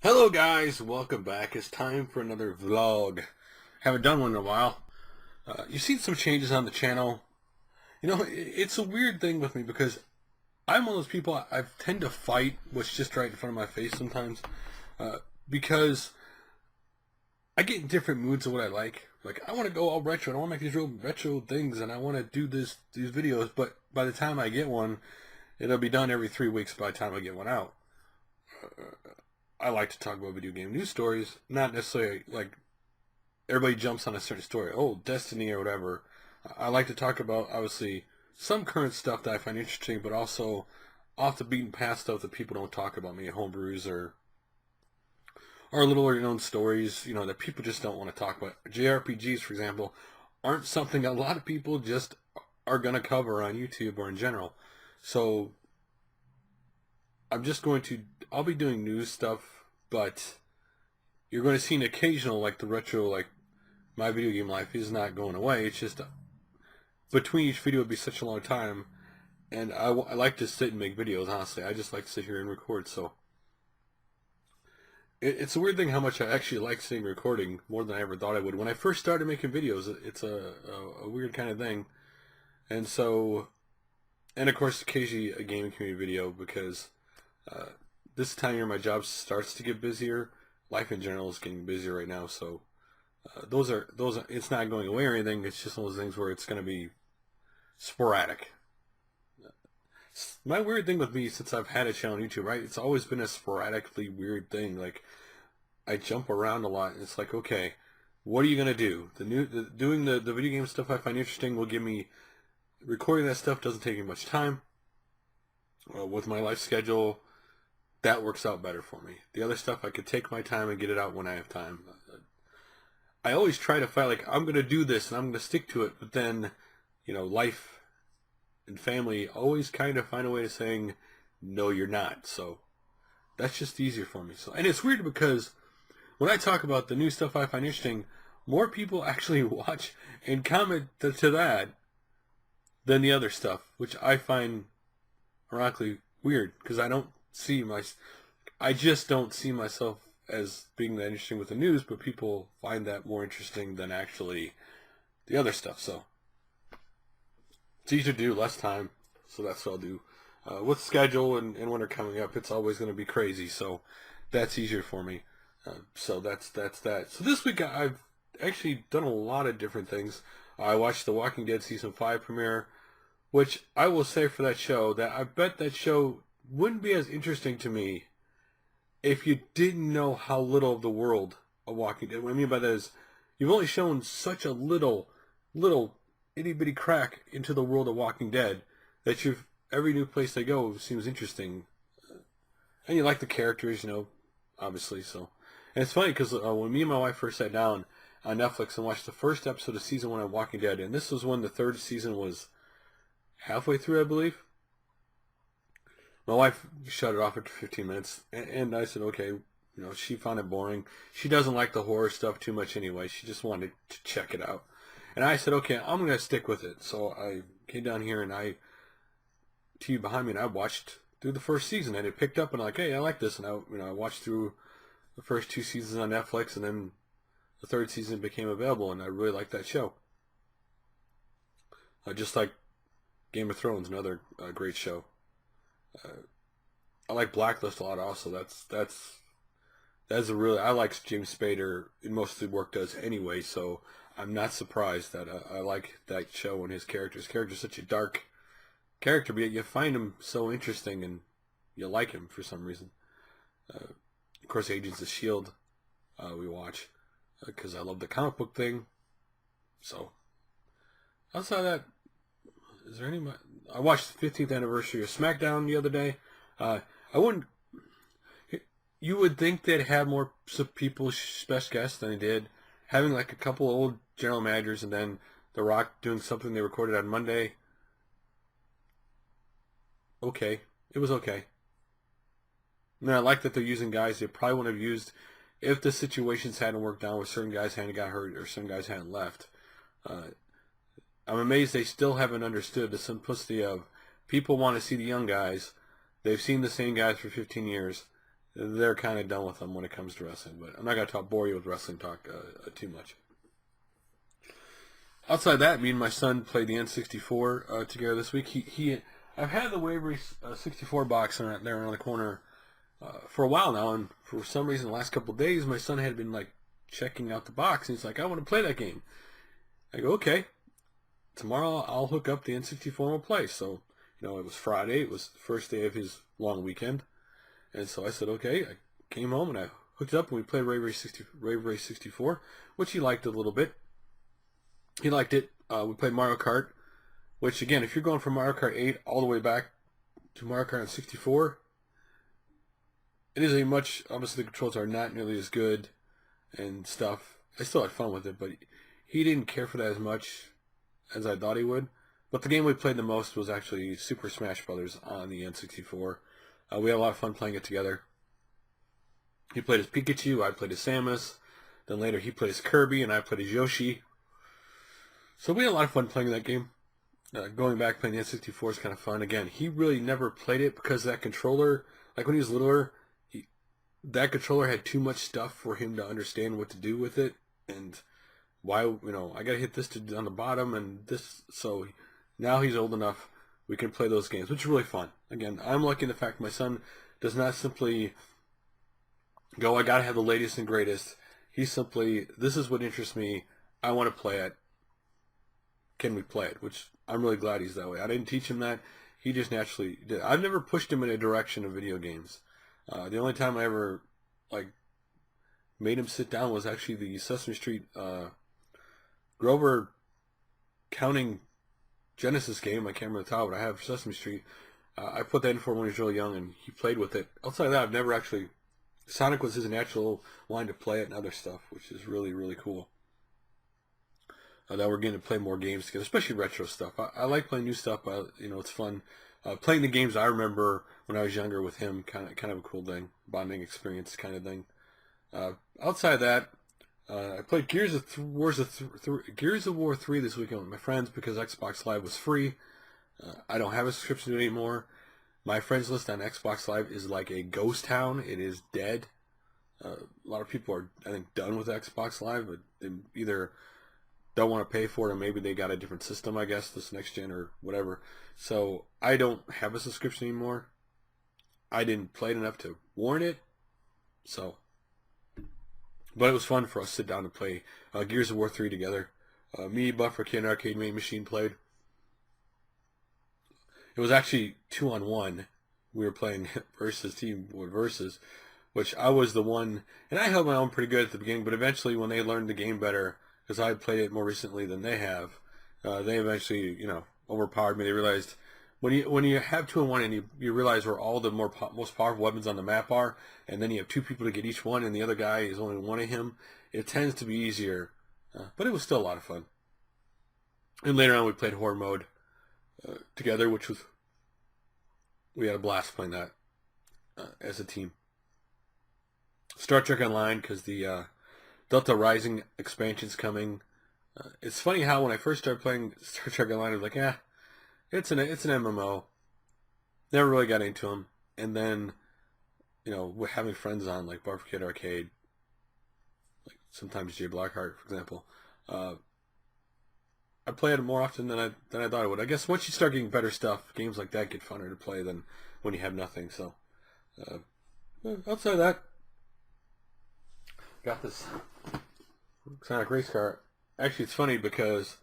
Hello guys, welcome back. It's time for another vlog. Haven't done one in a while. You've seen some changes on the channel. It's a weird thing with me because I'm one of those people, I tend to fight what's just right in front of my face sometimes. Because I get in different moods of what I like. Like, I want to go all retro, and I want to make these real retro things, and I want to do these videos, but by the time I get one, it'll be done every 3 weeks by the time I get one out. I like to talk about video game news stories, not necessarily like everybody jumps on a certain story. Oh, Destiny or whatever. I like to talk about, obviously, some current stuff that I find interesting, but also off the beaten path stuff that people don't talk about, maybe homebrews or little known stories, that people just don't want to talk about. JRPGs, for example, aren't something a lot of people just are going to cover on YouTube or in general. So I'll be doing news stuff, but you're going to see an occasional, like the retro, like my video game life is not going away. It's just between each video would be such a long time, and I like to sit and make videos, honestly. I just like to sit here and record, so it's a weird thing how much I actually like sitting recording more than I ever thought I would. When I first started making videos, it's a weird kind of thing. And so, and of course, occasionally a gaming community video because this time of year my job starts to get busier. Life in general is getting busier right now, so those are it's not going away or anything. It's just one of those things where it's going to be sporadic. My weird thing with me, since I've had a channel on YouTube, right, it's always been a sporadically weird thing. Like, I jump around a lot, and it's like, okay, what are you gonna do? Doing the video game stuff I find interesting will give me, recording that stuff doesn't take me much time. With my life schedule, that works out better for me. The other stuff, I could take my time and get it out when I have time. I always try to fight, like, I'm gonna do this and I'm gonna stick to it, but then, life and family always kind of find a way of saying, no, you're not. So that's just easier for me. So, and it's weird because when I talk about the new stuff I find interesting, more people actually watch and comment to that than the other stuff, which I find ironically weird because I just don't see myself as being that interesting with the news, but people find that more interesting than actually the other stuff. So it's easier to do, less time, so that's what I'll do. With schedule and winter coming up, it's always going to be crazy, so that's easier for me. So that's that. So this week I've actually done a lot of different things. I watched The Walking Dead Season 5 premiere, which I will say for that show, that I bet that show wouldn't be as interesting to me if you didn't know how little of the world of Walking Dead. What I mean by that is, you've only shown such a little itty bitty crack into the world of Walking Dead that every new place they go seems interesting, and you like the characters, obviously. So, and it's funny because when me and my wife first sat down on Netflix and watched the first episode of season 1 of Walking Dead, and this was when the third season was halfway through, I believe. My wife shut it off after 15 minutes, and I said, okay, she found it boring. She doesn't like the horror stuff too much anyway. She just wanted to check it out. And I said, okay, I'm going to stick with it. So I came down here and TV behind me, and I watched through the first season, and it picked up, and I'm like, hey, I like this. And I watched through the first 2 seasons on Netflix, and then the third season became available, and I really liked that show. Just like Game of Thrones, another great show. I like Blacklist a lot also. That's a really, I like James Spader in most of the work does anyway, so I'm not surprised that I like that show and his character. His character's such a dark character, but yet you find him so interesting and you like him for some reason. Of course, Agents of S.H.I.E.L.D. We watch because I love the comic book thing. So outside of that, is there any? I watched the 15th anniversary of Smackdown the other day. I wouldn't. You would think they'd have more people, special guests than they did. Having like a couple old general managers and then The Rock doing something they recorded on Monday. Okay, it was okay. And I like that they're using guys they probably wouldn't have used if the situations hadn't worked out, where certain guys hadn't got hurt or some guys hadn't left. I'm amazed they still haven't understood the simplicity of people want to see the young guys. They've seen the same guys for 15 years. they're kind of done with them when it comes to wrestling. But I'm not going to bore you with wrestling talk too much. Outside that, me and my son played the N64 together this week. I've had the Waverly 64 box there around the corner for a while now, and for some reason the last couple of days my son had been like checking out the box, and he's like, I want to play that game. I go, okay, tomorrow I'll hook up the N64 and we'll play. So, it was Friday, it was the first day of his long weekend, and so I said, okay. I came home and I hooked it up and we played Waverly 64, which he liked a little bit. He liked it. We played Mario Kart, which again, if you're going from Mario Kart 8 all the way back to Mario Kart 64, it is obviously the controls are not nearly as good and stuff. I still had fun with it, but he didn't care for that as much as I thought he would. But the game we played the most was actually Super Smash Brothers on the N64. We had a lot of fun playing it together. He played as Pikachu, I played as Samus. Then later he played as Kirby and I played as Yoshi. So we had a lot of fun playing that game. Going back playing the N64 is kind of fun. Again, he really never played it because that controller, like when he was littler, that controller had too much stuff for him to understand what to do with it. And why, I got to hit this on the bottom and this. So now he's old enough, we can play those games, which is really fun. Again, I'm lucky in the fact my son does not simply go, I got to have the latest and greatest. He's simply, this is what interests me. I want to play it. Can we play it? Which I'm really glad he's that way. I didn't teach him that. He just naturally did. I've never pushed him in a direction of video games. The only time I ever made him sit down was actually the Sesame Street Grover counting Genesis game. I can't remember the title, but I have Sesame Street. I put that in for him when he was really young, and he played with it. Outside of that, I've never actually... Sonic was his natural line to play it and other stuff, which is really, really cool. That we're getting to play more games together, especially retro stuff. I like playing new stuff. It's fun. Playing the games I remember when I was younger with him, kind of a cool thing, bonding experience kind of thing. Outside of that, I played Gears of War 3 this weekend with my friends because Xbox Live was free. I don't have a subscription to it anymore. My friends list on Xbox Live is like a ghost town. It is dead. A lot of people are, I think, done with Xbox Live, but they either don't want to pay for it, or maybe they got a different system, I guess, this next gen or whatever. So I don't have a subscription anymore. I didn't play it enough to warrant it. So, but it was fun for us to sit down and play Gears of War 3 together. Me, Buffer Kid, and Arcade Main Machine played. It was actually 2-on-1. We were playing versus, which I was the one, and I held my own pretty good at the beginning, but eventually when they learned the game better, because I played it more recently than they have, they eventually, overpowered me. They realized when you have 2-on-1 and you realize where all the most powerful weapons on the map are, and then you have two people to get each one, and the other guy is only one of him, it tends to be easier. But it was still a lot of fun. And later on, we played Horde Mode together, we had a blast playing that as a team. Star Trek Online, because the Delta Rising expansion's coming. It's funny how when I first started playing Star Trek Online, I was like, it's an MMO. Never really got into them. And then, having friends on, like Barf Kid Arcade, like sometimes Jay Blackheart, for example, I play it more often than I thought I would. I guess once you start getting better stuff, games like that get funner to play than when you have nothing. So, outside of that, got this Sonic race car. Actually, it's funny because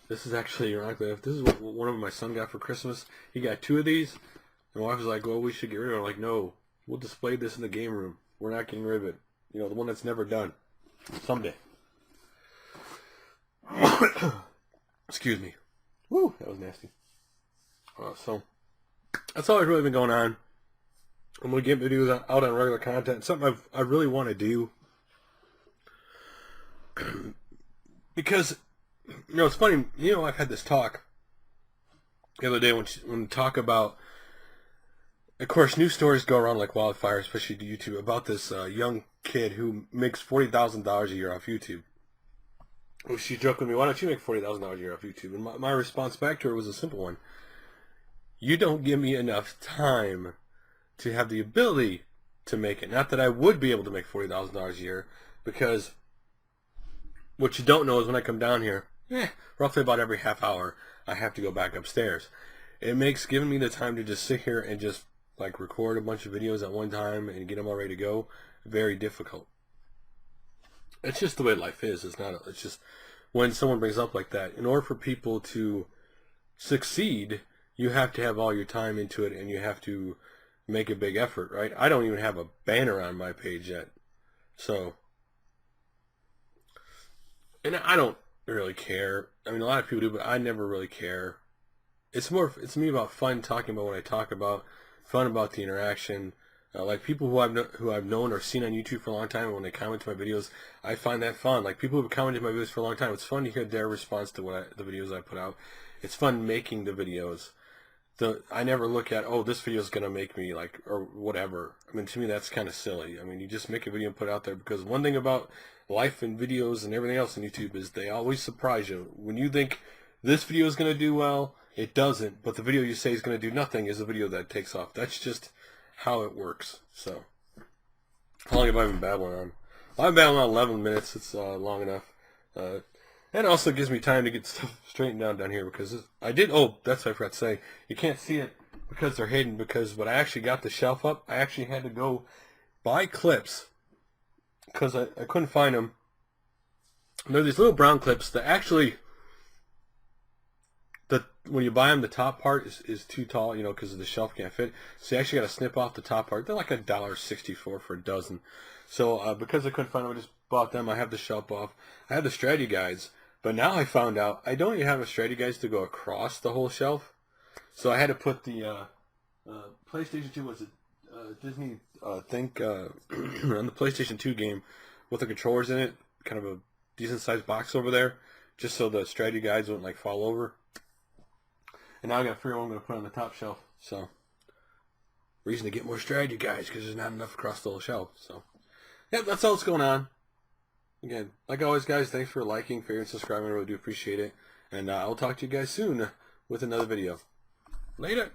this is actually, ironically, this is what one of my son got for Christmas. He got two of these. And my wife was like, well, we should get rid of it. I'm like, no, we'll display this in the game room. We're not getting rid of it. The one that's never done. Someday. Excuse me. Woo, that was nasty. So, that's all I've really been going on. I'm going to get videos out on regular content. Something I really want to do. Because, it's funny. I've had this talk the other day when we talk about, of course, news stories go around like wildfire, especially to YouTube, about this young kid who makes $40,000 a year off YouTube. Well, she joked with me, why don't you make $40,000 a year off YouTube? And my response back to her was a simple one. You don't give me enough time to have the ability to make it. Not that I would be able to make $40,000 a year, because what you don't know is when I come down here, roughly about every half hour, I have to go back upstairs. It makes giving me the time to just sit here and just like record a bunch of videos at one time and get them all ready to go very difficult. It's just the way life is. It's just when someone brings up like that, in order for people to succeed, you have to have all your time into it and you have to make a big effort, right? I don't even have a banner on my page yet. So, and I don't really care. I mean, a lot of people do, but I never really care. It's me about fun, talking about what I talk about, fun about the interaction. Like people who I've known or seen on YouTube for a long time, and when they comment to my videos, I find that fun. Like people who have commented my videos for a long time, it's fun to hear their response to the videos I put out. It's fun making the videos. I never look at, oh, this video is gonna make me like, or whatever. I mean, to me that's kind of silly. I mean, you just make a video and put it out there, because one thing about life and videos and everything else on YouTube is they always surprise you. When you think this video is gonna do well, it doesn't. But the video you say is gonna do nothing is a video that takes off. That's just how it works. So, how long have I been babbling on? Well, I've been babbling on 11 minutes. It's long enough. And it also gives me time to get stuff straightened down here, because oh, that's what I forgot to say. You can't see it because they're hidden, because when I actually got the shelf up, I actually had to go buy clips, because I couldn't find them. And they're these little brown clips that actually, when you buy them, the top part is too tall, you know, because the shelf can't fit. So you actually got to snip off the top part. They're like $1.64 for a dozen. So because I couldn't find them, I just bought them. I have the shelf off. I have the strategy guides, but now I found out I don't even have a strategy guides to go across the whole shelf. So I had to put the PlayStation 2, was it Disney Think on the PlayStation 2 game with the controllers in it, kind of a decent sized box over there, just so the strategy guides wouldn't like fall over. And now I got to figure out what I'm going to put on the top shelf. So, reason to get more strategy guides, because there's not enough across the whole shelf. So, yeah, that's all that's going on. Again, like always, guys, thanks for liking, favorite, and subscribing. I really do appreciate it. And I will talk to you guys soon with another video. Later.